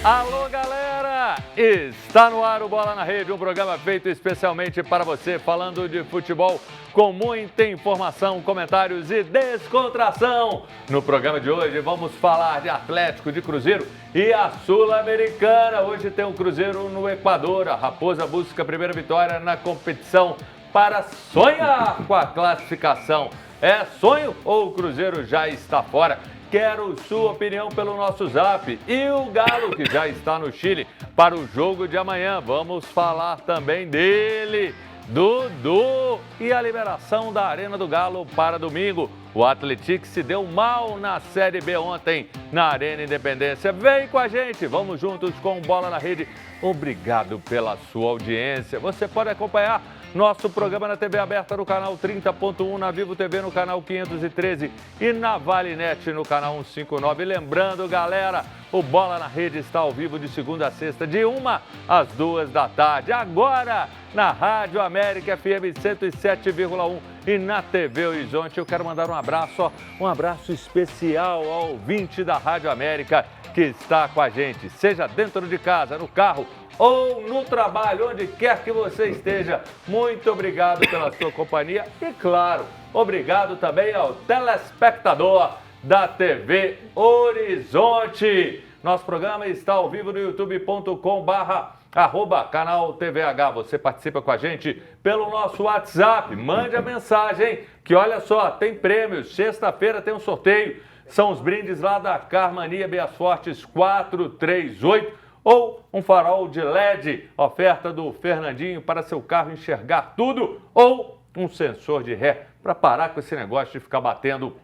Alô, galera! Está no ar o Bola na Rede, um programa feito especialmente para você, falando de futebol com muita informação, comentários e descontração. No programa de hoje vamos falar de Atlético, de Cruzeiro e a Sul-Americana. Hoje tem um Cruzeiro no Equador, a Raposa busca a primeira vitória na competição para sonhar com a classificação. É sonho ou o Cruzeiro já está fora? Quero sua opinião pelo nosso zap. E o Galo, que já está no Chile para o jogo de amanhã. Vamos falar também dele, Dudu, e a liberação da Arena do Galo para domingo. O Atlético se deu mal na Série B ontem, na Arena Independência. Vem com a gente, vamos juntos com Bola na Rede. Obrigado pela sua audiência. Você pode acompanhar nosso programa na TV aberta no canal 30.1, na Vivo TV no canal 513 e na Valenet no canal 159. Lembrando, galera, o Bola na Rede está ao vivo de segunda a sexta, de 1 às 2 da tarde. Agora, na Rádio América FM 107,1 e na TV Horizonte. Eu quero mandar um abraço especial ao ouvinte da Rádio América que está com a gente, seja dentro de casa, no carro ou no trabalho, onde quer que você esteja. Muito obrigado pela sua companhia e, claro, obrigado também ao telespectador da TV Horizonte. Nosso programa está ao vivo no youtube.com/canal TVH. Você participa com a gente pelo nosso WhatsApp. Mande a mensagem que, olha só, tem prêmios. Sexta-feira tem um sorteio. São os brindes lá da Carmania Bias Fortes 438 ou um farol de LED, oferta do Fernandinho para seu carro enxergar tudo, ou um sensor de ré para parar com esse negócio de ficar batendo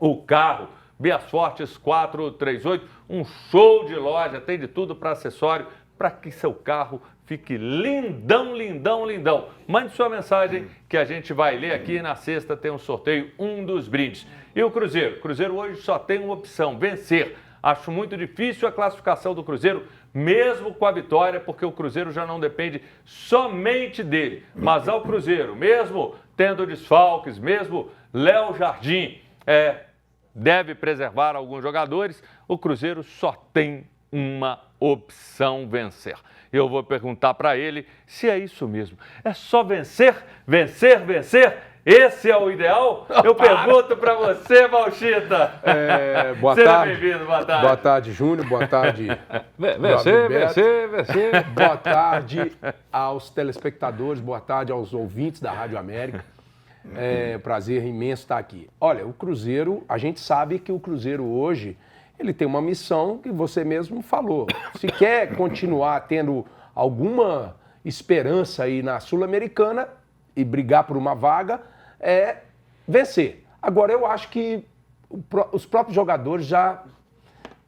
o carro. Bias Fortes 438, um show de loja, tem de tudo para acessório, para que seu carro fique lindão, lindão, lindão. Mande sua mensagem que a gente vai ler aqui. Na sexta tem um sorteio, um dos brindes. E o Cruzeiro? O Cruzeiro hoje só tem uma opção, vencer. Acho muito difícil a classificação do Cruzeiro, mesmo com a vitória, porque o Cruzeiro já não depende somente dele. Mas ao Cruzeiro, mesmo tendo desfalques, mesmo Léo Jardim deve preservar alguns jogadores, o Cruzeiro só tem uma opção: vencer. Eu vou perguntar para ele se é isso mesmo. É só vencer, vencer, vencer? Esse é o ideal? Eu pergunto para você, Malchita. Boa Seja tarde. bem-vindo, boa tarde. Boa tarde, Júnior. Boa tarde. Vencer. Boa tarde aos telespectadores, boa tarde aos ouvintes da Rádio América. Prazer imenso estar aqui. Olha, o Cruzeiro, a gente sabe que o Cruzeiro hoje, ele tem uma missão que você mesmo falou. Se quer continuar tendo alguma esperança aí na Sul-Americana e brigar por uma vaga, vencer. Agora, eu acho que os próprios jogadores já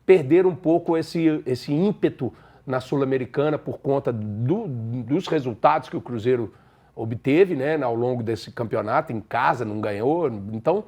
perderam um pouco esse ímpeto na Sul-Americana por conta dos resultados que o Cruzeiro obteve, né, ao longo desse campeonato. Em casa não ganhou. Então,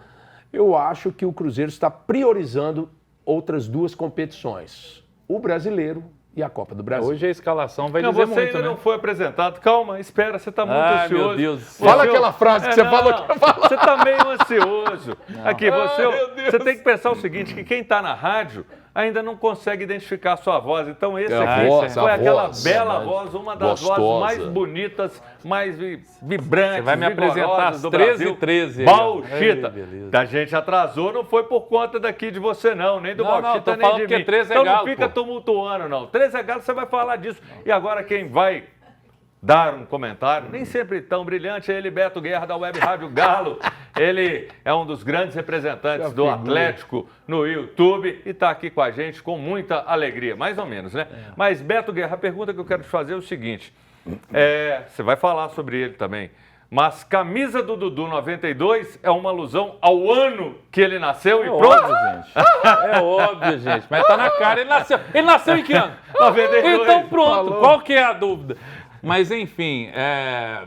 eu acho que o Cruzeiro está priorizando outras duas competições: o Brasileiro e a Copa do Brasil. Hoje a escalação vai Não, dizer você muito, ainda né? não foi apresentado. Calma, espera, você está muito ansioso. Meu Deus. Fala aquela frase que você falou que ia falar. Você está meio ansioso. Aqui, meu Deus. você tem que pensar o seguinte, que quem está na rádio ainda não consegue identificar a sua voz. Então esse aqui foi aquela bela voz, uma das vozes mais bonitas, mais vibrantes, Você vai me apresentar às do Brasil. 13h13. Malchita. A gente atrasou, não foi por conta daqui de você não, nem do Malchita, nem de mim. 13 é Então Galo, não fica tumultuando não. 13 é Galo, você vai falar disso. E agora quem vai dar um comentário, nem sempre tão brilhante, é ele, Beto Guerra, da Web Rádio Galo. Ele é um dos grandes representantes do Atlético no YouTube e está aqui com a gente com muita alegria, mais ou menos, né? Mas, Beto Guerra, a pergunta que eu quero te fazer é o seguinte, você vai falar sobre ele também, mas camisa do Dudu 92 é uma alusão ao ano que ele nasceu e pronto? Óbvio, gente. É óbvio, gente. Mas tá na cara, ele nasceu em que ano? 92. Então pronto, Falou. qual que é a dúvida? Mas, enfim,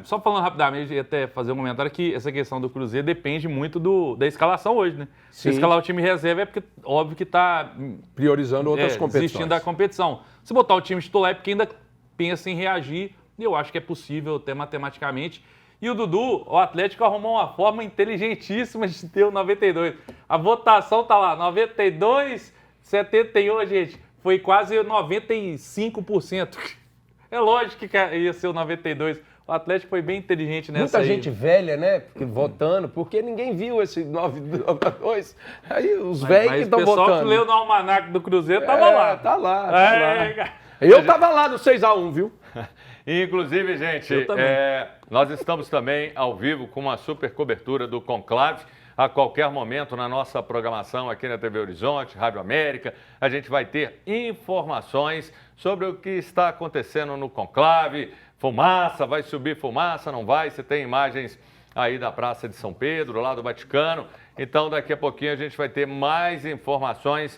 só falando rapidamente, ia até fazer um comentário que essa questão do Cruzeiro depende muito da escalação hoje, né? Se escalar o time reserva é porque, óbvio que está Priorizando outras competições. desistindo da competição. Se botar o time titular é porque ainda pensa em reagir, e eu acho que é possível até matematicamente. E o Dudu, o Atlético arrumou uma forma inteligentíssima de ter o 92. A votação tá lá, 92, 71, gente. foi quase 95%. É lógico que ia ser o 92%. O Atlético foi bem inteligente nessa Muita gente velha, né, votando, porque ninguém viu esse 9-2. Aí os velhos que estão votando. Mas o pessoal que leu no almanaque do Cruzeiro estava lá. Tá lá. Eu estava lá no 6-1, viu? Inclusive, gente, nós estamos também ao vivo com uma super cobertura do Conclave. A qualquer momento na nossa programação aqui na TV Horizonte, Rádio América, a gente vai ter informações sobre o que está acontecendo no Conclave. Fumaça, vai subir fumaça, não vai? Você tem imagens aí da Praça de São Pedro, lá do Vaticano. Então, daqui a pouquinho a gente vai ter mais informações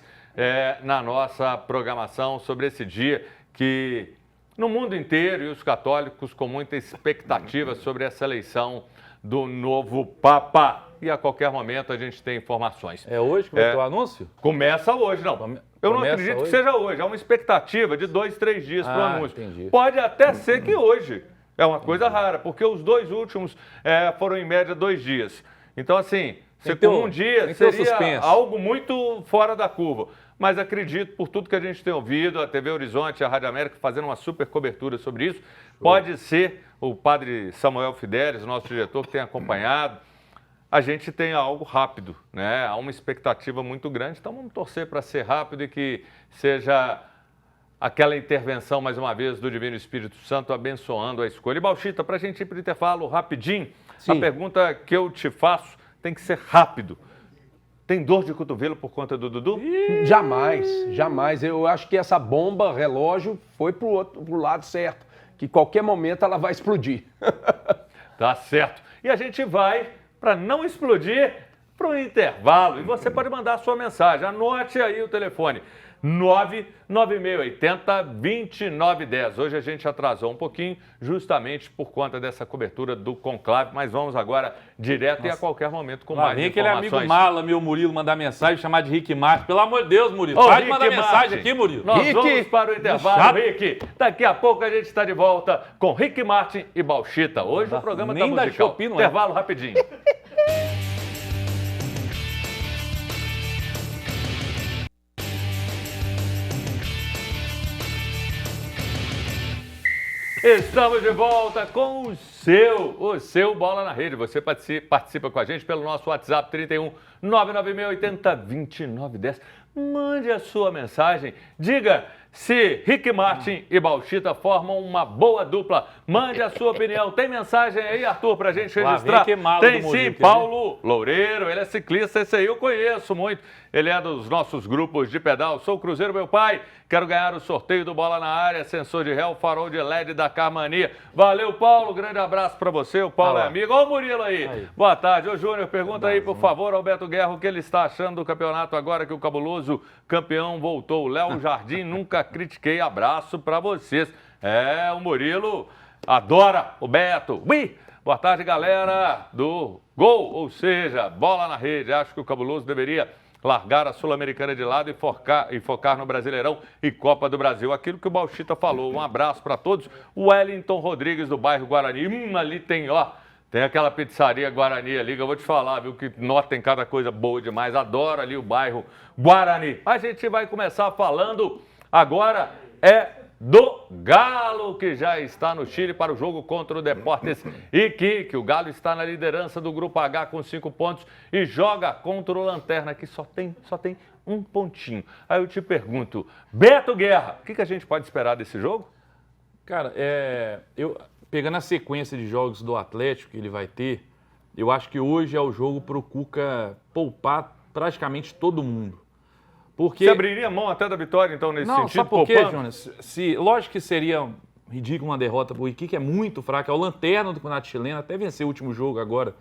na nossa programação sobre esse dia que, no mundo inteiro, e os católicos com muita expectativa sobre essa eleição do novo Papa. E a qualquer momento a gente tem informações. É hoje que vai ter o anúncio? Começa hoje, não. Eu não acredito que seja hoje. Há uma expectativa de 2-3 dias para o anúncio. Entendi. Pode até ser que hoje. É uma coisa rara, porque os dois últimos foram em média 2 dias. Então, assim, você com um dia seria algo muito fora da curva. Mas acredito, por tudo que a gente tem ouvido, a TV Horizonte e a Rádio América fazendo uma super cobertura sobre isso, pode ser o padre Samuel Fidelis, nosso diretor, que tem acompanhado. A gente tem algo rápido, né? Há uma expectativa muito grande, então vamos torcer para ser rápido e que seja aquela intervenção, mais uma vez, do Divino Espírito Santo abençoando a escolha. E, Bauchita, para a gente ir para o intervalo rapidinho, a pergunta que eu te faço tem que ser rápido. Tem dor de cotovelo por conta do Dudu? Jamais, jamais. Eu acho que essa bomba relógio foi pro lado certo, que qualquer momento ela vai explodir. Tá certo. E a gente vai, para não explodir, para o intervalo. E você pode mandar a sua mensagem. Anote aí o telefone. 99680-2910. Hoje a gente atrasou um pouquinho, justamente por conta dessa cobertura do Conclave, mas vamos agora direto e a qualquer momento com mais informações. Aquele amigo mala, meu Murilo, mandar mensagem, chamar de Rick Martin. Pelo amor de Deus, Murilo. Pode mandar mensagem aqui, Murilo. Nós vamos para o intervalo, Rick. Daqui a pouco a gente está de volta com Rick Martin e Bauchita. Hoje o programa está musical. Intervalo rapidinho. Estamos de volta com o seu Bola na Rede. Você participa com a gente pelo nosso WhatsApp 31 99680-2910. Mande a sua mensagem. Diga se Rick Martin e Bauchita formam uma boa dupla. Mande a sua opinião. Tem mensagem aí, Arthur, pra gente registrar? Tem sim, Paulo Loureiro. Ele é ciclista, esse aí eu conheço muito. Ele é dos nossos grupos de pedal. Sou Cruzeiro, meu pai. Quero ganhar o sorteio do Bola na Área, sensor de réu, farol de LED da Carmania. Valeu, Paulo. Grande abraço pra você. O Paulo é amigo. Olha o Murilo aí. Boa tarde. Ô, Júnior, pergunta aí, por favor, ao Beto Guerra, o que ele está achando do campeonato agora que o cabuloso campeão voltou. Léo Jardim, nunca critiquei. Abraço pra vocês. O Murilo adora o Beto. Boa tarde, galera do Gol, ou seja, Bola na Rede. Acho que o cabuloso deveria largar a Sul-Americana de lado e focar no Brasileirão e Copa do Brasil. Aquilo que o Bauchita falou. Um abraço para todos. O Wellington Rodrigues, do bairro Guarani. Ali tem aquela pizzaria Guarani ali, que eu vou te falar, viu, que tem cada coisa boa demais. Adoro ali o bairro Guarani. A gente vai começar falando agora do Galo, que já está no Chile para o jogo contra o Deportes Iquique. O Galo está na liderança do Grupo H com 5 pontos e joga contra o Lanterna, que só tem um pontinho. Aí eu te pergunto, Beto Guerra, o que a gente pode esperar desse jogo? Cara, pegando a sequência de jogos do Atlético que ele vai ter, eu acho que hoje é o jogo para o Cuca poupar praticamente todo mundo. Porque... Você abriria mão até da vitória, então, nesse sentido? Não, sabe por quê, Jonas? Lógico que seria ridículo uma derrota para o Iquique, é muito fraco, é o lanterna do Campeonato Chileno, até venceu o último jogo agora,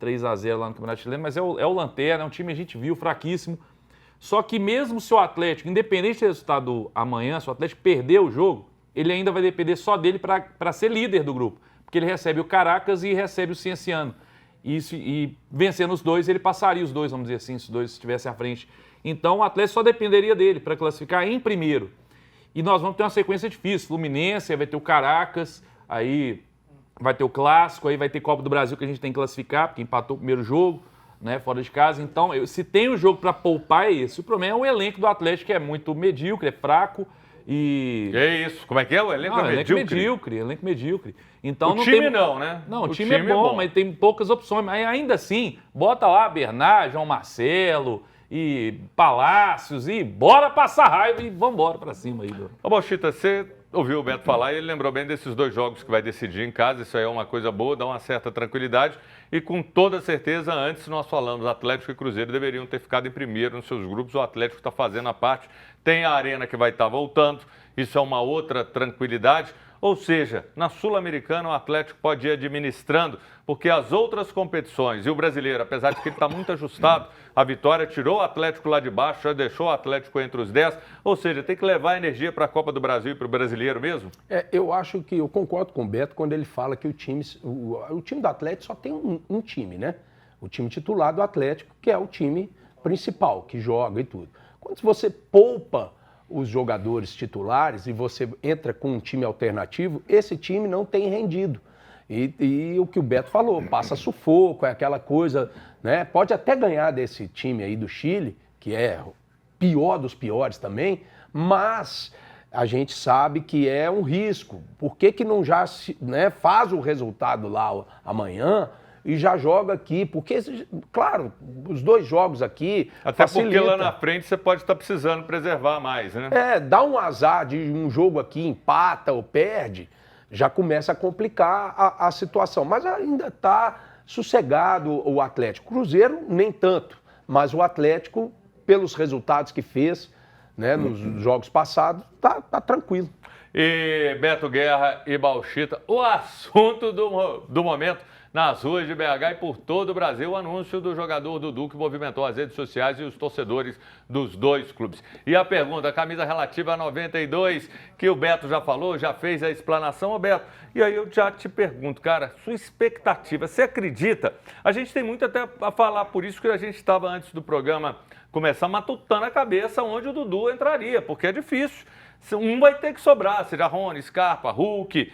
3-0 lá no Campeonato Chileno, mas é o lanterna, é um time, a gente viu, fraquíssimo. Só que mesmo se o Atlético, independente do resultado amanhã, se o Atlético perder o jogo, ele ainda vai depender só dele para ser líder do grupo, porque ele recebe o Caracas e recebe o Cienciano. E vencendo os dois, ele passaria os dois, vamos dizer assim, se os dois estivessem à frente. Então, o Atlético só dependeria dele para classificar em primeiro. E nós vamos ter uma sequência difícil. Fluminense, aí vai ter o Caracas, aí vai ter o Clássico, aí vai ter Copa do Brasil que a gente tem que classificar, porque empatou o primeiro jogo. né, fora de casa. Então, se tem um jogo para poupar, é esse. O problema é o elenco do Atlético, que é muito medíocre, é fraco e... É isso. Como é que é? O elenco é medíocre? Elenco medíocre. Então, o time não, né? Não, o time é bom, mas tem poucas opções. Mas ainda assim, bota lá Bernard, João Marcelo e Palácios e bora passar raiva e vambora pra cima aí. Ô, Bauchita, você ouviu o Beto falar e ele lembrou bem desses 2 jogos que vai decidir em casa. Isso aí é uma coisa boa, dá uma certa tranquilidade. E com toda certeza, antes nós falamos, Atlético e Cruzeiro deveriam ter ficado em primeiro nos seus grupos. O Atlético está fazendo a parte, tem a Arena que vai estar voltando. Isso é uma outra tranquilidade. Ou seja, na Sul-Americana o Atlético pode ir administrando, porque as outras competições e o brasileiro, apesar de que ele está muito ajustado, a vitória tirou o Atlético lá de baixo, já deixou o Atlético entre os 10. Ou seja, tem que levar energia para a Copa do Brasil e para o brasileiro mesmo? Eu acho que eu concordo com o Beto quando ele fala que o time do Atlético só tem um time, né? O time titular do Atlético, que é o time principal, que joga e tudo. Quando você poupa os jogadores titulares e você entra com um time alternativo, esse time não tem rendido. E o que o Beto falou, passa sufoco, é aquela coisa, né? Pode até ganhar desse time aí do Chile, que é pior dos piores também, mas a gente sabe que é um risco. Por que não já faz o resultado lá amanhã e já joga aqui? Porque, claro, os 2 jogos aqui até facilita. Porque lá na frente você pode estar precisando preservar mais, né? Dá um azar de um jogo aqui, empata ou perde, já começa a complicar a situação. Mas ainda está sossegado o Atlético. Cruzeiro, nem tanto, mas o Atlético, pelos resultados que fez, né, nos jogos passados, tá tranquilo. E Beto Guerra e Bauchita, o assunto do momento nas ruas de BH e por todo o Brasil, o anúncio do jogador Dudu que movimentou as redes sociais e os torcedores dos 2 clubes. E a pergunta, a camisa relativa a 92, que o Beto já falou, já fez a explanação. Ô Beto, e aí eu já te pergunto, cara, sua expectativa, você acredita? A gente tem muito até a falar, por isso que a gente estava antes do programa começar matutando a cabeça onde o Dudu entraria, porque é difícil. Um vai ter que sobrar, seja Rony, Scarpa, Hulk,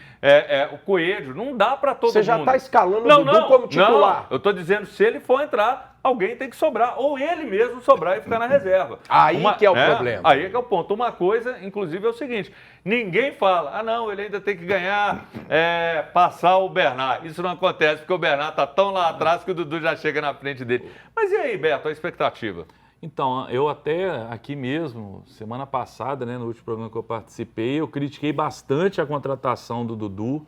o Coelho, não dá para todo mundo. Você já está escalando o Dudu como titular. Não, eu estou dizendo, se ele for entrar, alguém tem que sobrar, ou ele mesmo sobrar e ficar na reserva. Aí que é o problema. Aí é que é o ponto. Uma coisa, inclusive, é o seguinte, ninguém fala, não, ele ainda tem que ganhar, passar o Bernard. Isso não acontece, porque o Bernard está tão lá atrás que o Dudu já chega na frente dele. Mas e aí, Beto, a expectativa? Então, eu até aqui mesmo, semana passada, né, no último programa que eu participei, eu critiquei bastante a contratação do Dudu.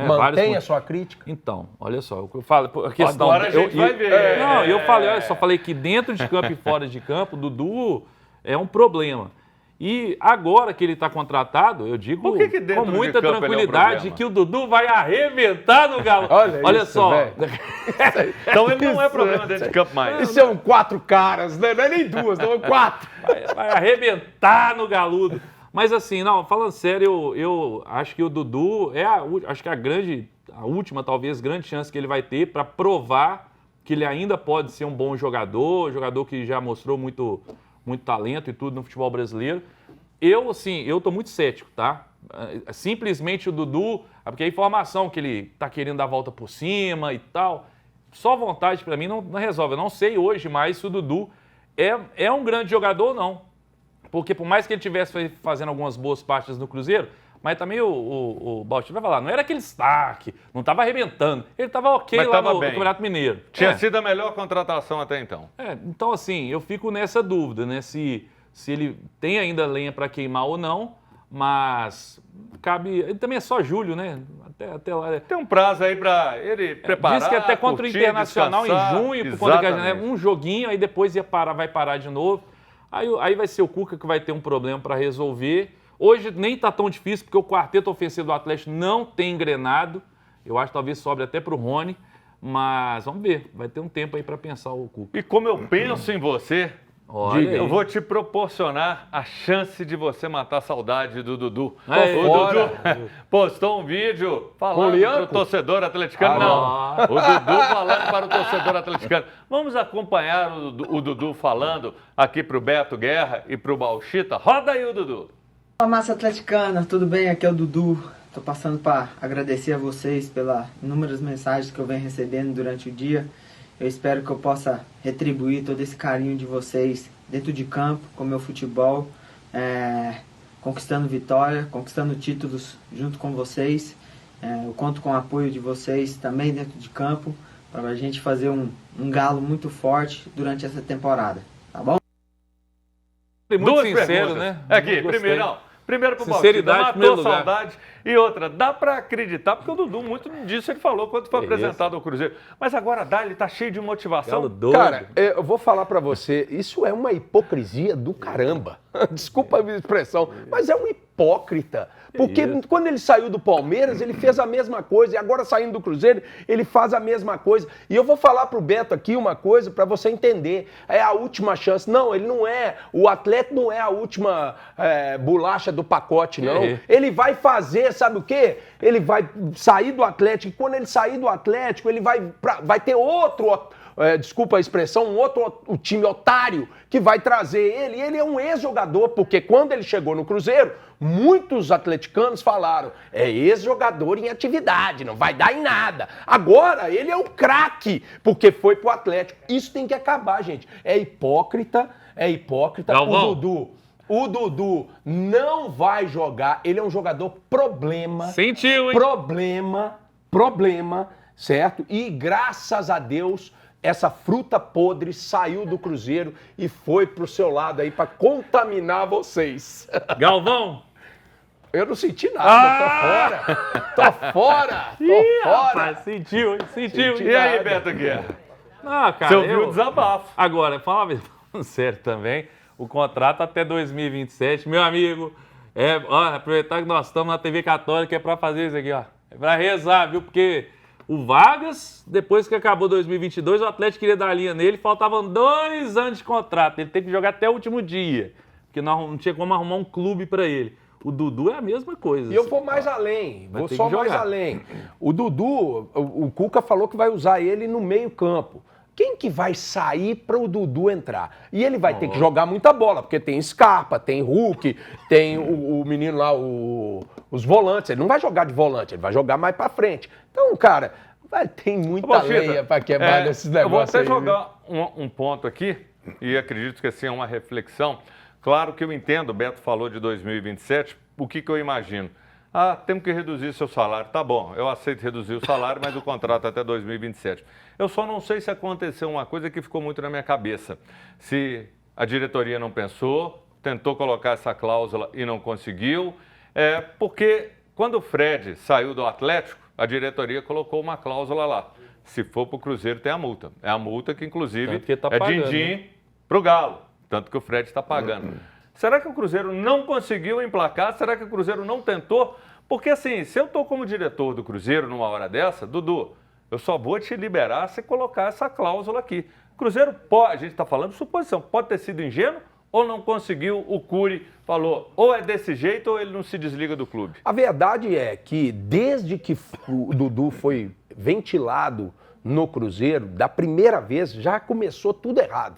Mantenha a sua crítica. Então, olha só, eu falo, a questão... Agora a gente vai ver. Não, eu só falei que dentro de campo e fora de campo, o Dudu é um problema. E agora que ele está contratado, eu digo com muita tranquilidade que o Dudu vai arrebentar no Galo. Olha isso, só. Então ele não é problema dentro de campo mais. Isso é um 4 caras, né? Não é nem 2, não é 4. Vai arrebentar no galudo. Mas assim, não, falando sério, eu acho que o Dudu acho que a última, talvez, grande chance que ele vai ter para provar que ele ainda pode ser um bom jogador que já mostrou muito talento e tudo no futebol brasileiro. Eu tô muito cético, tá? Simplesmente o Dudu, porque a informação que ele tá querendo dar a volta por cima e tal, só vontade para mim não resolve. Eu não sei hoje mais se o Dudu é um grande jogador ou não. Porque por mais que ele estivesse fazendo algumas boas partes no Cruzeiro, mas também o Bauchita vai falar, não era aquele destaque, não estava arrebentando. Ele estava ok lá no Campeonato Mineiro. Tinha sido a melhor contratação até então. Então, assim, eu fico nessa dúvida, né? Se ele tem ainda lenha para queimar ou não, mas cabe... Ele também é só julho, né? Até lá... Tem um prazo aí para ele preparar, diz que até contra o Internacional descansar, em junho, por conta um joguinho, aí depois vai parar de novo. Aí vai ser o Cuca que vai ter um problema para resolver. Hoje nem está tão difícil, porque o quarteto ofensivo do Atlético não tem engrenado. Eu acho que talvez sobre até para o Rony. Mas vamos ver, vai ter um tempo aí para pensar o Cuca. E como eu penso em você, eu vou te proporcionar a chance de você matar a saudade do Dudu. O Dudu postou um vídeo falando para o torcedor atleticano. Não, o Dudu falando para o torcedor atleticano. Vamos acompanhar o Dudu falando aqui para o Beto Guerra e para o Bauchita. Roda aí o Dudu. Olá, massa atleticana, tudo bem? Aqui é o Dudu. Estou passando para agradecer a vocês pelas inúmeras mensagens que eu venho recebendo durante o dia. Eu espero que eu possa retribuir todo esse carinho de vocês dentro de campo, com o meu futebol, conquistando vitória, conquistando títulos junto com vocês. Eu conto com o apoio de vocês também dentro de campo, para a gente fazer um galo muito forte durante essa temporada, tá bom? Muito Duas sincero, perguntas. né? Aqui, Gostei. primeiro pro Sinceridade, Bautista, primeiro matou lugar. saudade. E outra, dá pra acreditar, porque o Dudu, muito disso ele falou quando foi apresentado ao Cruzeiro. Mas agora ele tá cheio de motivação. Galo doido. Cara, eu vou falar pra você, isso é uma hipocrisia do caramba. Desculpa a minha expressão, mas é um hipócrita. Porque quando ele saiu do Palmeiras, ele fez a mesma coisa. E agora saindo do Cruzeiro, ele faz a mesma coisa. E eu vou falar pro Beto aqui uma coisa pra você entender. É a última chance. Não, ele não é. O atleta não é a última bolacha do pacote, não. Ele vai fazer, sabe o quê? Ele vai sair do Atlético. E quando ele sair do Atlético, ele vai ter outro... desculpa a expressão, o time otário que vai trazer ele. E ele é um ex-jogador, porque quando ele chegou no Cruzeiro, muitos atleticanos falaram, é ex-jogador em atividade, não vai dar em nada. Agora, ele é um craque, porque foi pro Atlético. Isso tem que acabar, gente. É hipócrita. Galvão. O Dudu não vai jogar, ele é um jogador problema. Sentiu, hein? Problema, certo? E graças a Deus, essa fruta podre saiu do Cruzeiro e foi pro seu lado aí pra contaminar vocês. Galvão. Eu não senti nada, tô fora. Rapaz, sentiu. E aí, Beto Guerra? Não, cara, Você ouviu o desabafo. Agora, falando sério também, o contrato até 2027, meu amigo, aproveitar que nós estamos na TV Católica, é pra fazer isso aqui, ó. É pra rezar, viu? Porque o Vargas, depois que acabou 2022, o Atlético queria dar a linha nele, faltavam 2 anos de contrato, ele teve que jogar até o último dia, porque não tinha como arrumar um clube pra ele. O Dudu é a mesma coisa. E eu vou mais além, Vai vou ter só que mais jogar. além. O Dudu, o Cuca falou que vai usar ele no meio-campo. Quem que vai sair para o Dudu entrar? E ele vai ter que jogar muita bola, porque tem Scarpa, tem Hulk, tem o menino lá, os volantes. Ele não vai jogar de volante, ele vai jogar mais para frente. Então, cara, tem muita lenha para quebrar nesses negócios aí. Eu vou até jogar um ponto aqui, e acredito que assim é uma reflexão. Claro que eu entendo, o Beto falou de 2027, o que eu imagino? Temos que reduzir seu salário. Tá bom, eu aceito reduzir o salário, mas o contrato até 2027. Eu só não sei se aconteceu uma coisa que ficou muito na minha cabeça. Se a diretoria não pensou, tentou colocar essa cláusula e não conseguiu. Porque quando o Fred saiu do Atlético, a diretoria colocou uma cláusula lá. Se for para o Cruzeiro, tem a multa. É a multa que, inclusive, que tá pagando, din-din para o Galo. Tanto que o Fred está pagando. Será que o Cruzeiro não conseguiu emplacar? Será que o Cruzeiro não tentou? Porque assim, se eu estou como diretor do Cruzeiro numa hora dessa, Dudu, eu só vou te liberar se colocar essa cláusula aqui. O Cruzeiro pode, a gente está falando de suposição, pode ter sido ingênuo ou não conseguiu, o Cury falou, ou é desse jeito ou ele não se desliga do clube. A verdade é que desde que o Dudu foi ventilado no Cruzeiro, da primeira vez, já começou tudo errado.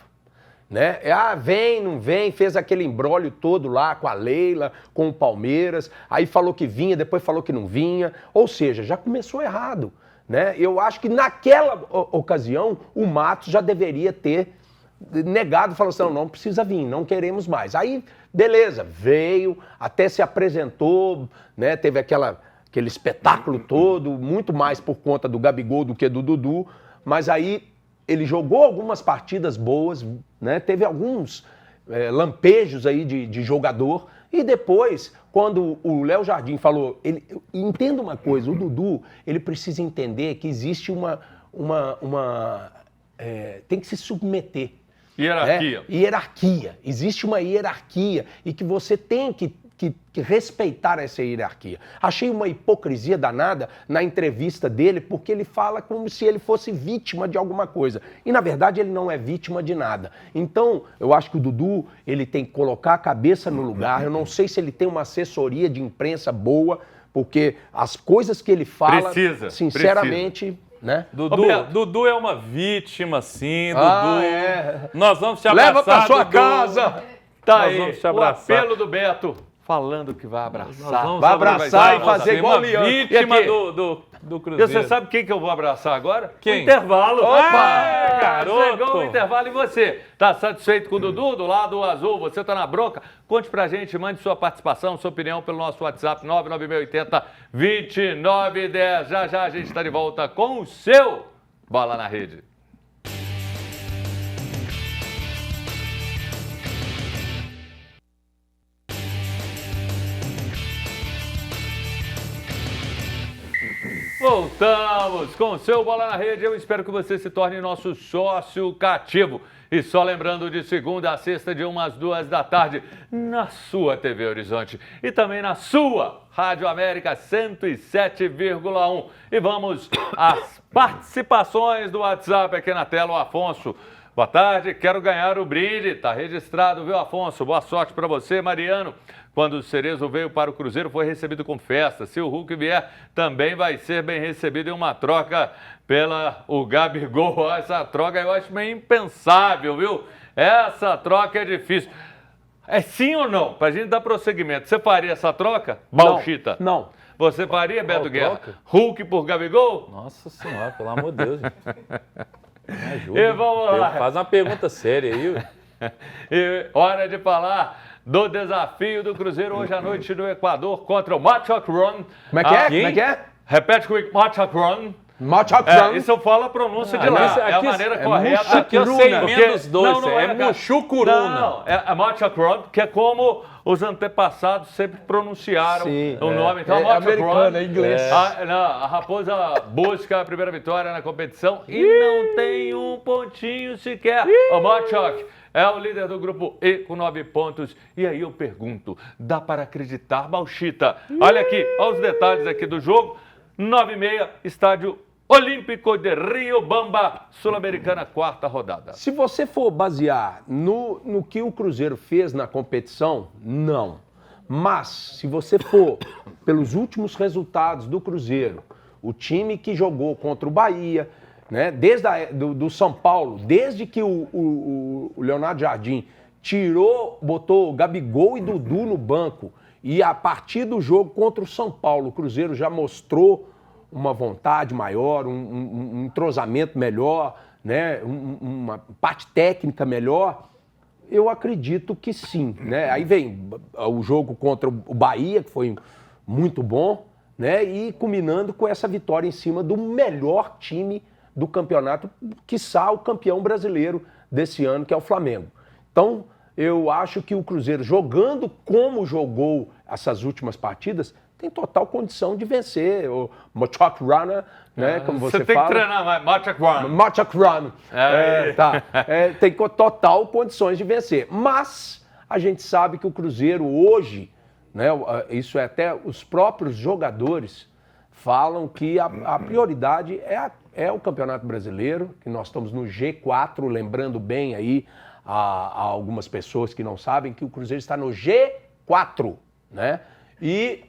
Né? Vem, não vem, fez aquele imbróglio todo lá com a Leila, com o Palmeiras, aí falou que vinha, depois falou que não vinha, ou seja, já começou errado. Né? Eu acho que naquela ocasião o Matos já deveria ter negado, falou assim, não precisa vir, não queremos mais. Aí, beleza, veio, até se apresentou, né? Teve aquele espetáculo todo, muito mais por conta do Gabigol do que do Dudu, mas aí ele jogou algumas partidas boas, né? Teve alguns lampejos aí de jogador. E depois, quando o Léo Jardim falou... Entenda uma coisa, o Dudu, ele precisa entender que existe tem que se submeter. Hierarquia. Hierarquia. Existe uma hierarquia e que você tem que respeitar essa hierarquia. Achei uma hipocrisia danada na entrevista dele, porque ele fala como se ele fosse vítima de alguma coisa. E, na verdade, ele não é vítima de nada. Então, eu acho que o Dudu, ele tem que colocar a cabeça no lugar. Eu não sei se ele tem uma assessoria de imprensa boa, porque as coisas que ele fala, sinceramente... Né? Dudu é uma vítima, sim, Dudu. Nós vamos te abraçar, leva pra sua Dudu. casa. Tá Nós aí, vamos te o abraçar. apelo do Beto. falando que vai abraçar. Vai abraçar e fazer igual o Leandro. Vítima E aqui? do E Cruzeiro. você sabe quem que eu vou abraçar agora? Quem? O intervalo. Opa! Garoto! Chegou o intervalo e você? Tá satisfeito com o Dudu, do lado azul? Você tá na bronca? Conte pra gente, mande sua participação, sua opinião pelo nosso WhatsApp 99680-2910. Já já a gente tá de volta com o seu Bola na Rede. Voltamos com o seu Bola na Rede. Eu espero que você se torne nosso sócio cativo. E só lembrando, de segunda a sexta, de 1 às 2 da tarde, na sua TV Horizonte e também na sua Rádio América 107,1. E vamos às participações do WhatsApp aqui na tela. O Afonso. Boa tarde, quero ganhar o brinde. Tá registrado, viu, Afonso? Boa sorte para você, Mariano. Quando o Cerezo veio para o Cruzeiro, foi recebido com festa. Se o Hulk vier, também vai ser bem recebido em uma troca o Gabigol. Essa troca eu acho meio impensável, viu? Essa troca é difícil. É sim ou não? Para a gente dar prosseguimento. Você faria essa troca, Bauchita? Não. Você faria, Beto Guerra? troca? Hulk por Gabigol? Nossa senhora, pelo amor de Deus. Gente. Me ajuda. E vamos lá. Faz uma pergunta séria aí. E hora de falar do desafio do Cruzeiro hoje à noite no Equador contra o Machacron. Como é que é? Como é que é? Repete comigo, Machacron. Machacron. Isso eu falo a pronúncia de lá. É a maneira correta. Aqui eu sei Porque- menos dois. não é cara. Muxucuruna. Não, é Machacron, que é como os antepassados sempre pronunciaram Sim, o nome. Então, é Machacron. americano, é inglês. A Raposa busca a primeira vitória na competição e não tem um pontinho sequer. O Machac é o líder do grupo E com 9 pontos. E aí eu pergunto, dá para acreditar, Bauchita? Olha aqui, olha os detalhes aqui do jogo. 9h30, estádio Olímpico de Riobamba, Sul-Americana, 4ª rodada. Se você for basear no que o Cruzeiro fez na competição, não. Mas, se você for pelos últimos resultados do Cruzeiro, o time que jogou contra o Bahia, né, desde do São Paulo, desde que o Leonardo Jardim botou Gabigol e Dudu no banco, e a partir do jogo contra o São Paulo, o Cruzeiro já mostrou uma vontade maior, um entrosamento melhor, né, uma parte técnica melhor, eu acredito que sim, né? Aí vem o jogo contra o Bahia, que foi muito bom, né, e culminando com essa vitória em cima do melhor time do campeonato, quiçá o campeão brasileiro desse ano, que é o Flamengo. Então, eu acho que o Cruzeiro, jogando como jogou essas últimas partidas, tem total condição de vencer o Machacron, né, como você tem fala. que treinar mais, Machacron. Machacron. Tem total condições de vencer. Mas a gente sabe que o Cruzeiro hoje, né, isso é até os próprios jogadores falam que a prioridade é o Campeonato Brasileiro, que nós estamos no G4, lembrando bem aí a algumas pessoas que não sabem que o Cruzeiro está no G4, né? E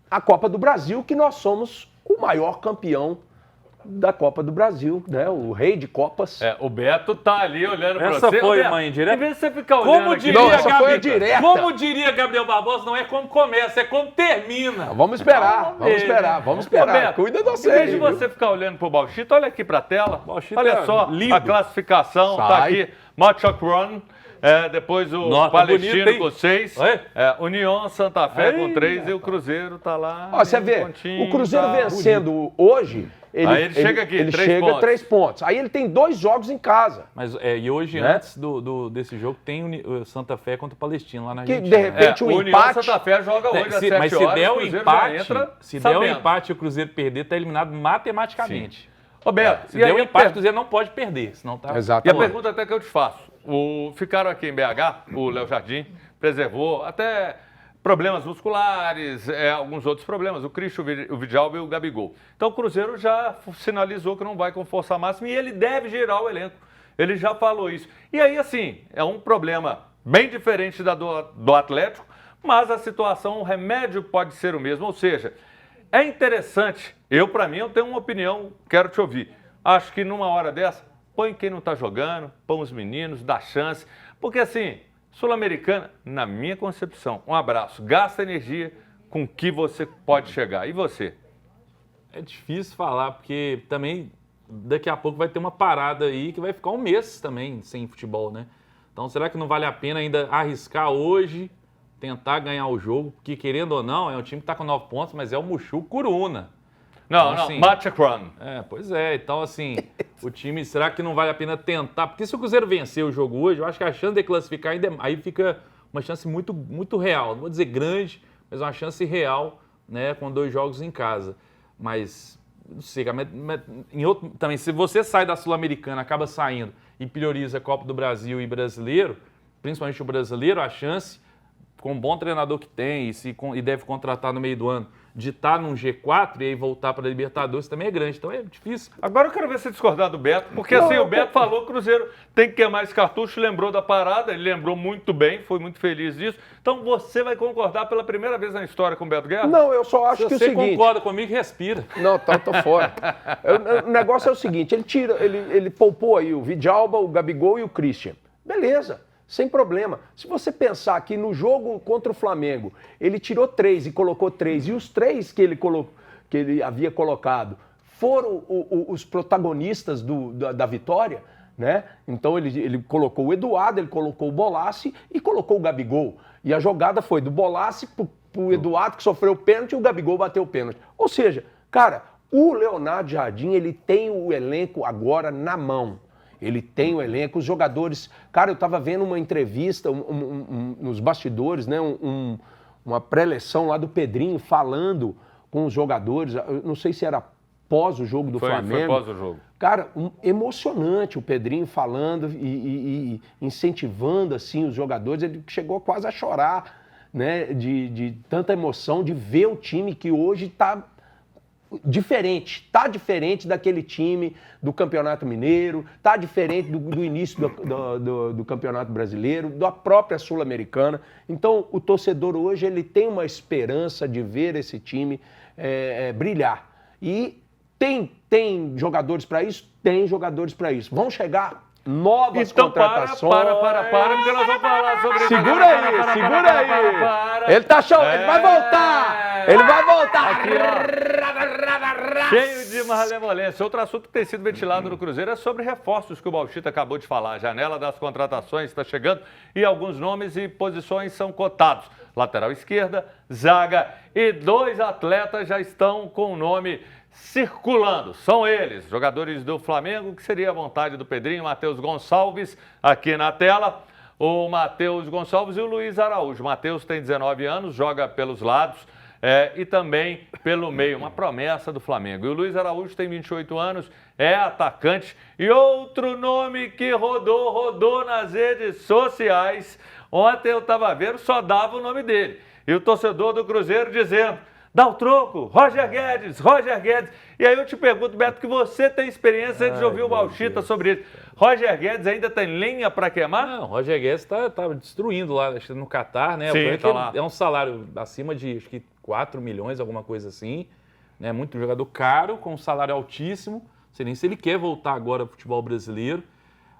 a Copa do Brasil, que nós somos o maior campeão da Copa do Brasil, né? O rei de Copas. O Beto tá ali olhando pra Essa você. foi Beto, uma indireta? Em vez de você ficar olhando Como aqui... diria, Não, essa foi a direta. Como diria Gabriel Barbosa, não é como começa, é como termina. Vamos esperar, vamos esperar. Beto, Cuida da em você. vez de você ficar olhando pro Bauchita, olha aqui pra tela. Bauchita Olha é só lindo. a classificação. Tá Sai. aqui, Machacron. Depois o Nota Palestino bonita, hein? com 6. Oi? União Santa Fé Ei, com 3 e o Cruzeiro tá lá. Ó, você vê, pontinho, o Cruzeiro tá vencendo hoje, Aí ele chega aqui, ele 3 chega pontos. 3 pontos. Aí ele tem 2 jogos em casa. Mas e hoje, Né? antes desse jogo, tem o Santa Fé contra o Palestino lá na Que Argentina. de repente o União empate. Santa Fé joga hoje às 7 Mas se horas. der o Cruzeiro já empate, entra se der o sabendo. empate e o Cruzeiro perder, tá eliminado matematicamente. Ô, Beto, Se e der aí o a empate, o per- Cruzeiro não pode perder, senão tá... E a Exatamente. pergunta até que eu te faço. Ficaram aqui em BH, o Léo Jardim preservou até problemas musculares, alguns outros problemas, o Cristo, o Vidal e o Gabigol. Então o Cruzeiro já sinalizou que não vai com força máxima e ele deve girar o elenco. Ele já falou isso. E aí, assim, é um problema bem diferente do Atlético, mas a situação, o remédio pode ser o mesmo. Ou seja, é interessante, para mim, eu tenho uma opinião, quero te ouvir. Acho que numa hora dessa, põe quem não está jogando, põe os meninos, dá chance. Porque assim, Sul-Americana, na minha concepção, um abraço, gasta energia com que você pode chegar. E você? É difícil falar, porque também daqui a pouco vai ter uma parada aí que vai ficar um mês também sem futebol, né? Então, será que não vale a pena ainda arriscar hoje, tentar ganhar o jogo? Porque, querendo ou não, é um time que está com 9 pontos, mas é o Mushu Curuna. Não, então, assim, Matchacron. Pois é. Então, assim, o time, será que não vale a pena tentar? Porque se o Cruzeiro vencer o jogo hoje, eu acho que a chance de classificar ainda aí fica uma chance muito, muito real. Não vou dizer grande, mas uma chance real, né, com 2 jogos em casa. Mas, não sei, em outro, também, se você sai da Sul-Americana, acaba saindo e prioriza a Copa do Brasil e brasileiro, principalmente o brasileiro, a chance, com um bom treinador que tem e deve contratar no meio do ano, de estar num G4 e aí voltar para a Libertadores também é grande. Então é difícil. Agora eu quero ver você discordar do Beto, porque assim, o Beto falou que o Cruzeiro tem que queimar esse cartucho, lembrou da parada, ele lembrou muito bem, foi muito feliz disso. Então você vai concordar pela primeira vez na história com o Beto Guerra? Não, eu só acho que é o Você seguinte... concorda comigo, respira. Não, tô fora. O negócio é o seguinte, ele poupou aí o Vidalba, o Gabigol e o Christian. Beleza, sem problema. Se você pensar que no jogo contra o Flamengo, ele tirou 3 e colocou 3, e os 3 que ele havia colocado foram os protagonistas da vitória, né? Então ele colocou o Eduardo, ele colocou o Bolassi e colocou o Gabigol. E a jogada foi do Bolassi pro Eduardo, que sofreu o pênalti, e o Gabigol bateu o pênalti. Ou seja, cara, o Leonardo Jardim, ele tem o elenco agora na mão. Ele tem o elenco, os jogadores... Cara, eu estava vendo uma entrevista nos bastidores, né? Uma pré-eleção lá do Pedrinho falando com os jogadores. Eu não sei se era pós o jogo do Flamengo. Foi pós o jogo. Cara, emocionante o Pedrinho falando e incentivando assim, os jogadores. Ele chegou quase a chorar, né? De tanta emoção de ver o time que hoje está... Tá diferente daquele time do Campeonato Mineiro, tá diferente do início do Campeonato Brasileiro, da própria Sul-Americana. Então, o torcedor hoje ele tem uma esperança de ver esse time brilhar. E tem jogadores para isso? Tem jogadores para isso. Vão chegar novas contratações. Para, porque nós vamos falar sobre isso. Segura aí. Ele tá show, ele vai voltar. Ele vai voltar. Aqui, ó. Cheio de malemolência. Outro assunto que tem sido ventilado no Cruzeiro é sobre reforços que o Bauchita acabou de falar. A janela das contratações está chegando e alguns nomes e posições são cotados. Lateral esquerda, zaga e 2 atletas já estão com o nome circulando. São eles, jogadores do Flamengo, que seria a vontade do Pedrinho, Matheus Gonçalves, aqui na tela. O Matheus Gonçalves e o Luiz Araújo. O Matheus tem 19 anos, joga pelos lados. E também pelo meio, uma promessa do Flamengo. E o Luiz Araújo tem 28 anos, é atacante. E outro nome que rodou nas redes sociais, ontem eu estava vendo, só dava o nome dele. E o torcedor do Cruzeiro dizendo, dá o troco, Roger Guedes. E aí eu te pergunto, Beto, que você tem experiência de ouvir o Bauchita sobre isso. Roger Guedes ainda tem lenha para queimar? Não, o Roger Guedes tá destruindo lá no Catar, né? Sim, tá lá. É um salário acima de, acho que 4 milhões, alguma coisa assim. Né? Muito jogador caro, com um salário altíssimo. Não sei nem se ele quer voltar agora ao futebol brasileiro.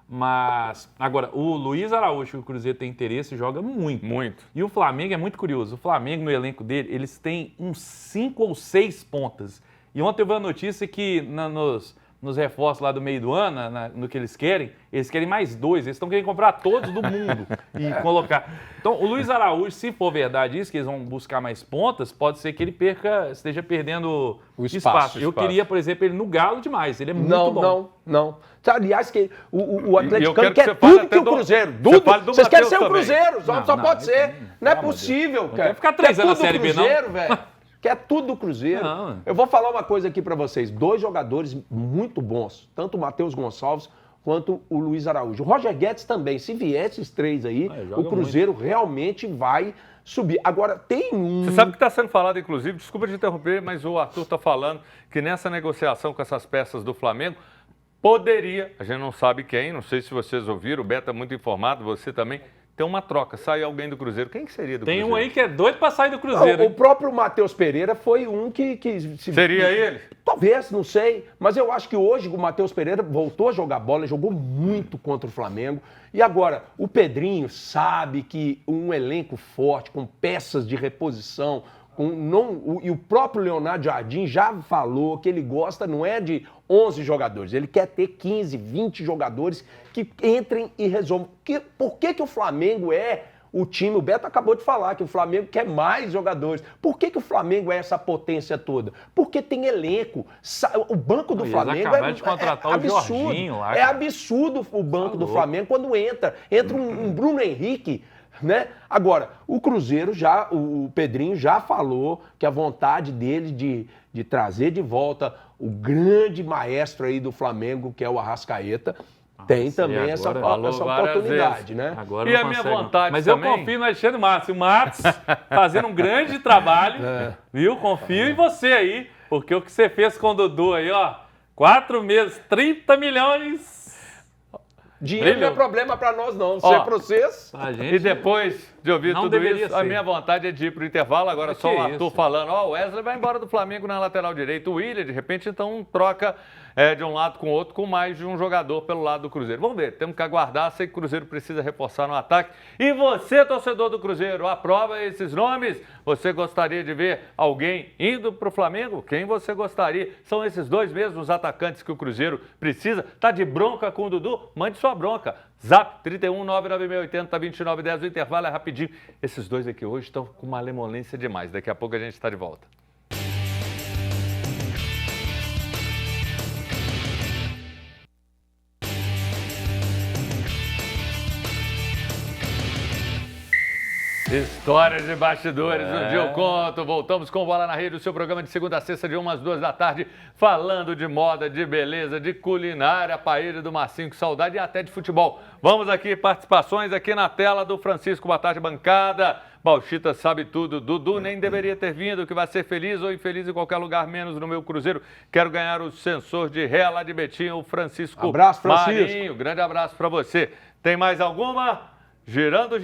Mas, agora, o Luiz Araújo, que o Cruzeiro tem interesse, joga muito. Muito. E o Flamengo é muito curioso. O Flamengo, no elenco dele, eles têm uns 5 ou 6 pontas. E ontem eu vi a notícia que nos reforços lá do meio do ano, no que eles querem mais 2. Eles estão querendo comprar todos do mundo e colocar. Então, o Luiz Araújo, se for verdade isso, que eles vão buscar mais pontas, pode ser que ele esteja perdendo o espaço. Eu queria, por exemplo, ele no Galo demais. Ele é muito bom. Não. Aliás, o atleticano que quer tudo que o Cruzeiro. Vocês querem ser o Cruzeiro, só pode ser. Não é possível, cara. Quer ficar 3 anos na Série B, não? Velho. Quer tudo do Cruzeiro. Não. Eu vou falar uma coisa aqui pra vocês. 2 jogadores muito bons, tanto o Matheus Gonçalves quanto o Luiz Araújo. O Roger Guedes também. Se vier esses 3 aí, o Cruzeiro realmente vai subir. Agora, tem um... Você sabe que está sendo falado, inclusive, desculpa te interromper, mas o Arthur está falando que nessa negociação com essas peças do Flamengo, poderia, a gente não sabe quem, não sei se vocês ouviram, o Beto é muito informado, você também, tem uma troca, sai alguém do Cruzeiro. Quem que seria do Tem Cruzeiro? um aí que é doido pra sair do Cruzeiro. O hein? próprio Matheus Pereira foi um que Seria ele? Talvez, não sei. Mas eu acho que hoje o Matheus Pereira voltou a jogar bola, jogou muito contra o Flamengo. E agora, o Pedrinho sabe que um elenco forte, com peças de reposição, e o próprio Leonardo Jardim já falou que ele gosta, não é de 11 jogadores, ele quer ter 15, 20 jogadores que entrem e resolvam. Por que o Flamengo é o time? O Beto acabou de falar que o Flamengo quer mais jogadores. Por que o Flamengo é essa potência toda? Porque tem elenco. O banco do Flamengo de contratar o absurdo. Jorginho lá, É absurdo o banco do Flamengo quando entra um Bruno Henrique, né? Agora, o Cruzeiro o Pedrinho já falou que a vontade dele de trazer de volta o grande maestro aí do Flamengo, que é o Arrascaeta, tem também essa oportunidade, né? Agora e não a minha consegue, vontade Mas também... eu confio no Alexandre Matos. O Matos fazendo um grande trabalho, viu? Confio em você aí, porque o que você fez com o Dudu aí, ó, 4 meses, 30 milhões... Dinheiro não é problema para nós, não. Se é para vocês... E depois de ouvir tudo isso, a minha vontade é de ir para o intervalo. Agora só o Arthur falando, o Wesley vai embora do Flamengo na lateral direita. O Willian, de repente, então troca de um lado com o outro, com mais de um jogador pelo lado do Cruzeiro. Vamos ver, temos que aguardar. Sei que o Cruzeiro precisa reforçar no ataque. E você, torcedor do Cruzeiro, aprova esses nomes? Você gostaria de ver alguém indo para o Flamengo? Quem você gostaria? São esses dois mesmos atacantes que o Cruzeiro precisa. Tá de bronca com o Dudu? Mande sua bronca. Zap 31 99680 2910. O intervalo é rapidinho. Esses dois aqui hoje estão com uma malemolência demais. Daqui a pouco a gente está de volta. Histórias de bastidores, um dia eu conto. Voltamos com Bola na Rede, o seu programa de segunda a sexta, de 1 às 2 da tarde, falando de moda, de beleza, de culinária, paella do Marcinho, que saudade, e até de futebol. Vamos aqui, participações aqui na tela do Francisco. Boa tarde, bancada. Bauchita sabe tudo. Dudu nem deveria ter vindo, que vai ser feliz ou infeliz em qualquer lugar, menos no meu Cruzeiro. Quero ganhar o sensor de ré lá de Betinho, o Francisco. Abraço, Francisco. Marinho. Grande abraço para você. Tem mais alguma? Girando.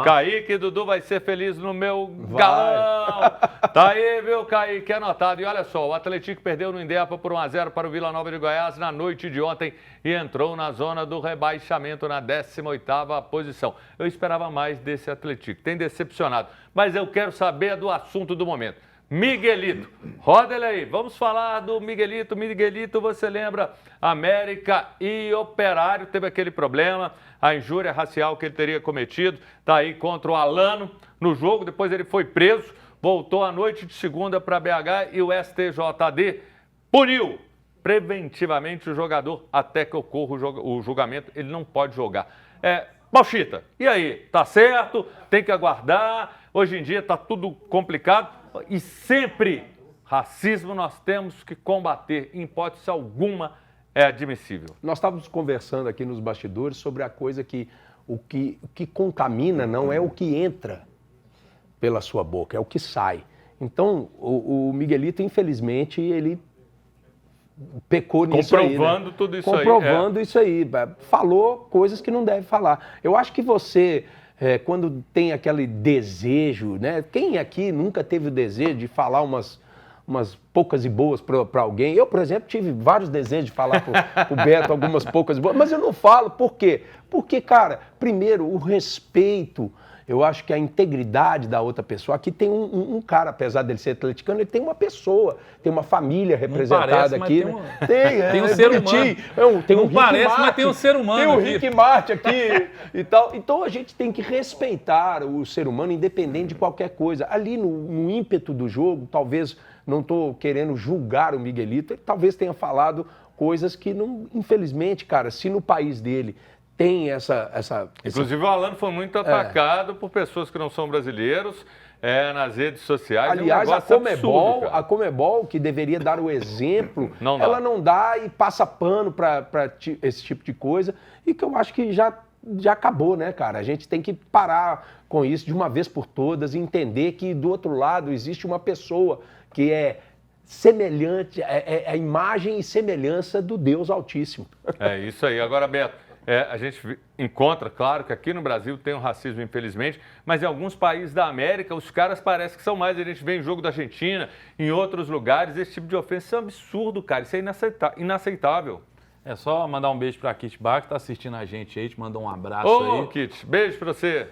Kaique e Dudu vai ser feliz no meu galão. Tá aí, viu, Kaique? Anotado. E olha só, o Atlético perdeu no Indepa por 1-0 para o Vila Nova de Goiás na noite de ontem e entrou na zona do rebaixamento na 18ª posição. Eu esperava mais desse Atlético. Tem decepcionado. Mas eu quero saber do assunto do momento. Miguelito, roda ele aí, vamos falar do Miguelito. Miguelito, você lembra, América e Operário, teve aquele problema, a injúria racial que ele teria cometido, tá aí contra o Alano no jogo, depois ele foi preso, voltou à noite de segunda para BH e o STJD puniu preventivamente o jogador até que ocorra o julgamento, ele não pode jogar. Bauchita, e aí, tá certo, tem que aguardar, hoje em dia tá tudo complicado. E sempre racismo nós temos que combater, em hipótese alguma é admissível. Nós estávamos conversando aqui nos bastidores sobre a coisa que o que contamina não é o que entra pela sua boca, é o que sai. Então, o Miguelito, infelizmente, ele pecou nisso aí. Comprovando tudo isso aí. Comprovando isso aí. Falou coisas que não deve falar. Eu acho que você... quando tem aquele desejo, né? Quem aqui nunca teve o desejo de falar umas poucas e boas para alguém? Eu, por exemplo, tive vários desejos de falar pro Beto algumas poucas e boas, mas eu não falo. Por quê? Porque, cara, primeiro, o respeito, eu acho que a integridade da outra pessoa. Aqui tem um cara, apesar dele ser atleticano, ele tem uma pessoa, tem uma família representada aqui. Tem um ser humano. Tem um não parece, mas tem um ser humano. Tem o Rick Martin aqui e tal. Então a gente tem que respeitar o ser humano, independente de qualquer coisa. Ali no ímpeto do jogo, talvez, não estou querendo julgar o Miguelito, ele talvez tenha falado coisas que não, infelizmente, cara, se no país dele tem essa... Inclusive o Alano foi muito atacado por pessoas que não são brasileiros nas redes sociais. Aliás, a Conmebol, que deveria dar o exemplo, ela não dá e passa pano para esse tipo de coisa, e que eu acho que já acabou, né, cara? A gente tem que parar com isso de uma vez por todas e entender que do outro lado existe uma pessoa que é semelhante, é a imagem e semelhança do Deus Altíssimo. É isso aí. Agora, Beto, a gente encontra, claro, que aqui no Brasil tem o racismo, infelizmente, mas em alguns países da América, os caras parecem que são mais. A gente vê em jogo da Argentina, em outros lugares, esse tipo de ofensa é um absurdo, cara. Isso é inaceitável. É só mandar um beijo pra Kit Bar, que tá assistindo a gente aí, te mandou um abraço aí. Ô, Kit, beijo pra você.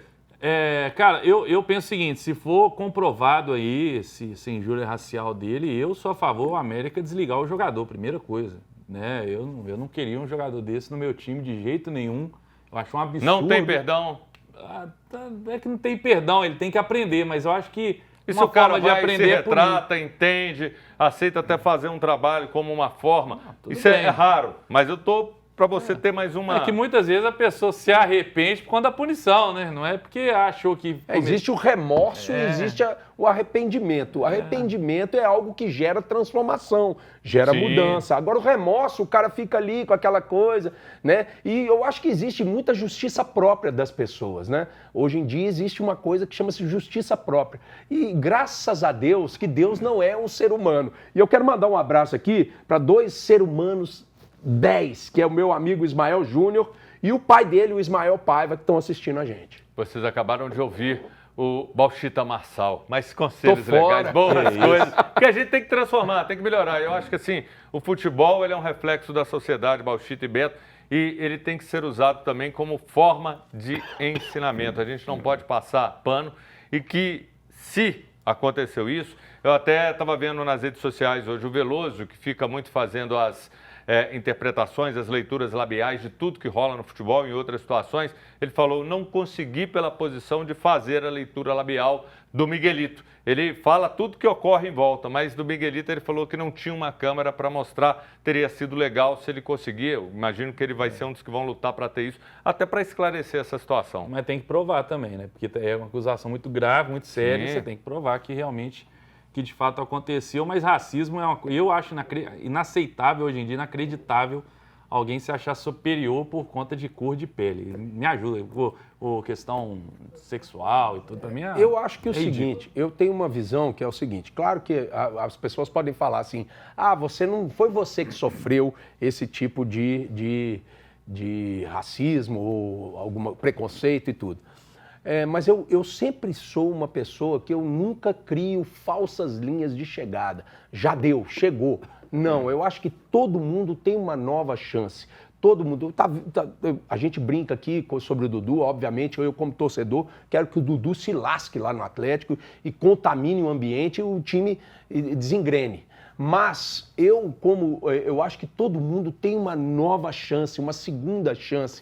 Cara, eu penso o seguinte, se for comprovado aí essa injúria racial dele, eu sou a favor da América desligar o jogador, primeira coisa. Né? Eu não queria um jogador desse no meu time de jeito nenhum. Eu acho um absurdo. Não tem perdão? É que não tem perdão, ele tem que aprender, mas eu acho que Isso o cara vai, se retrata, entende, aceita até fazer um trabalho como uma forma. Isso é raro, mas eu tô para você ter mais uma... É que muitas vezes a pessoa se arrepende por conta da punição, né? Não é porque achou que... Existe o remorso e existe o arrependimento. O arrependimento é algo que gera transformação, gera mudança. Agora o remorso, o cara fica ali com aquela coisa, né? E eu acho que existe muita justiça própria das pessoas, né? Hoje em dia existe uma coisa que chama-se justiça própria. E graças a Deus que Deus não é um ser humano. E eu quero mandar um abraço aqui para 2 seres humanos 10, que é o meu amigo Ismael Júnior e o pai dele, o Ismael Paiva, que estão assistindo a gente. Vocês acabaram de ouvir o Bauchita Marçal, mas conselhos legais, boas coisas, que a gente tem que transformar, tem que melhorar. Eu acho que assim, o futebol ele é um reflexo da sociedade, Bauchita e Beto, e ele tem que ser usado também como forma de ensinamento. A gente não pode passar pano e que, se aconteceu isso, eu até estava vendo nas redes sociais hoje o Veloso, que fica muito fazendo as interpretações, as leituras labiais de tudo que rola no futebol e em outras situações, ele falou, não consegui pela posição de fazer a leitura labial do Miguelito. Ele fala tudo que ocorre em volta, mas do Miguelito ele falou que não tinha uma câmera para mostrar, teria sido legal se ele conseguir. Eu imagino que ele vai ser um dos que vão lutar para ter isso, até para esclarecer essa situação. Mas tem que provar também, né? Porque é uma acusação muito grave, muito séria, você tem que provar que realmente... que de fato aconteceu, mas racismo é eu acho inaceitável hoje em dia, inacreditável alguém se achar superior por conta de cor de pele. Me ajuda, questão sexual e tudo também. Eu acho que é o seguinte, eu tenho uma visão que é o seguinte, claro que as pessoas podem falar assim, não foi você que sofreu esse tipo de racismo ou algum preconceito e tudo. Mas eu sempre sou uma pessoa que eu nunca crio falsas linhas de chegada. Já deu, chegou. Não, eu acho que todo mundo tem uma nova chance. Todo mundo... a gente brinca aqui sobre o Dudu, obviamente, eu como torcedor, quero que o Dudu se lasque lá no Atlético e contamine o ambiente e o time desengrene. Mas eu acho que todo mundo tem uma nova chance, uma segunda chance.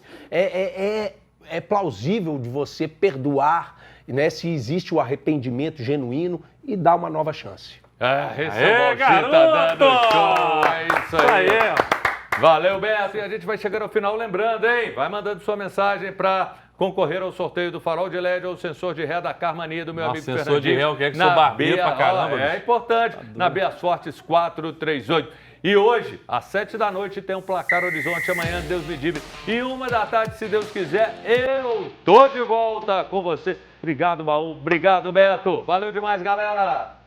É plausível de você perdoar, né, se existe o arrependimento genuíno e dar uma nova chance. Esse é o Bauchita dando show, é isso aí. Valeu, Beto, e a gente vai chegando ao final, lembrando, hein, vai mandando sua mensagem para concorrer ao sorteio do farol de LED ou sensor de ré da Carmania do meu amigo Fernandinho. Sensor de ré, eu quero que sou barbeiro pra caramba. É importante, na Beas Fortes 438. E hoje, às 7 da noite, tem um Placar Horizonte. Amanhã, Deus me livre. E 1 da tarde, se Deus quiser, eu tô de volta com você. Obrigado, Baú. Obrigado, Beto. Valeu demais, galera.